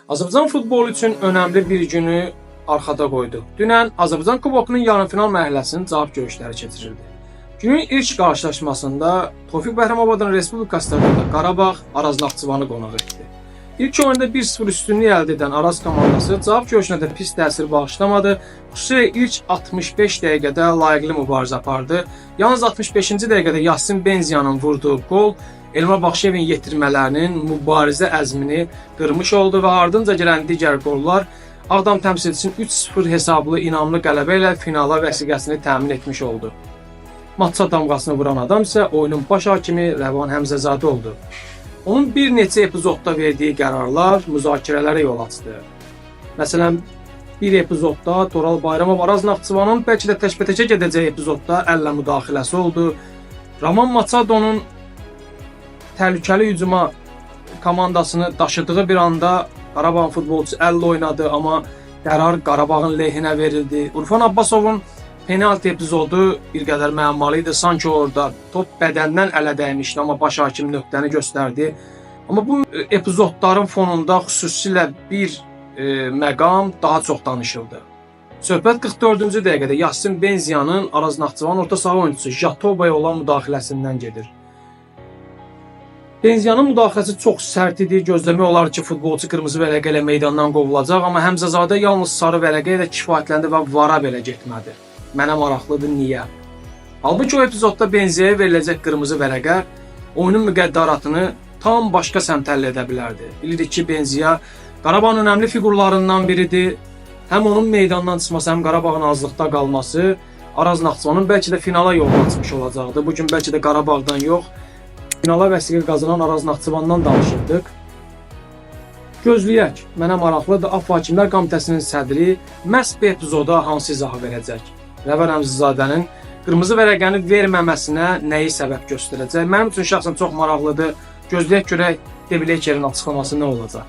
Azərbaycan futbolu üçün önəmli bir günü arxada qoyduq. Dünən Azərbaycan Kubokunun yarımfinal mərhələsinin cavab görüşləri keçirildi. Günün ilk qarşılaşmasında Tofiq Bəhramabadın Respublika stadionunda Qarabağ Araz Naxçıvanı qonaq etdi. İlk oyunda 1-0 üstünlük əldə edən Araz komandası cavab görüşünə də pis təsir bağışlamadı. Xüsusilə ilk 65 dəqiqədə layiqli mübarizə apardı. Yalnız 65-ci dəqiqədə Yasin Benziyanın vurduğu qol Elmar Baxşıyevin yetirmələrinin mübarizə əzmini qırmış oldu və ardınca gələn digər qollar Ağdam təmsilçisinin 3-0 hesablı inamlı qələbə ilə finala vəsiqəsini təmin etmiş oldu. Matça damğasını vuran adam isə oyunun baş hakimi Rəvan Həmzəzadə oldu. Onun bir neçə epizodda verdiyi qərarlar müzakirələrə yol açdı. Məsələn, bir epizodda Toral Bayramov Araz Naxçıvanın bəlkə də təkbətəkə gedəcək epizodda əllə müdaxiləsi oldu. Raman Maçadonun təhlükəli hücuma komandasını daşıdığı bir anda Qarabağın futbolçusu əllə oynadı, amma qərar Qarabağın lehinə verildi. Urfan Abbasovun penalti epizodu bir qədər müəmmalı idi. Sanki orada top bədəndən ələ dəymişdi, amma baş hakim nöqtəni göstərdi. Amma bu epizodların fonunda xüsusilə bir məqam daha çox danışıldı. Söhbət 44-cü dəqiqədə Yasin Benziyanın Araz Naxçıvan orta saha oyunçusu Jatobaya olan müdaxiləsindən gedir. Benziyanın müdaxiləsi çox sərt idi. Gözləmək olar ki, futbolçu qırmızı vərəqə ilə meydandan qovulacaq, amma Həmzəzadə yalnız sarı vərəqə ilə kifayətləndi və vara belə getmədi. Mənə maraqlıdır, niyə? Halbuki o epizodda Benziyaya veriləcək qırmızı vərəqə oyunun müqəddaratını tam başqa səmtə əldə edə bilərdi. Bilirik ki, Benziya Qarabağın önəmli fiqurlarından biridir. Həm onun meydandan çıxması, həm Qarabağın azlıqda qalması Araz Naxçıvanın bəlkə də finala yol açmış olacaqdı. Bugün bəlkə də Qarabağdan yox, finala vəsiqə qazanan Araz Naxçıvandan danışırdıq. Gözləyək. Mənə maraqlıdır, Af Hakimlər Komitəsinin sədri məhz bu epizoda hansı izahı verəcək? Rəvan Həmzədazadənin qırmızı vərəqəni verməməsinə nəyi səbəb göstərəcək? Mənim üçün şəxsən çox maraqlıdır. Gözləyək görək Devilekerin açıqlaması nə olacaq?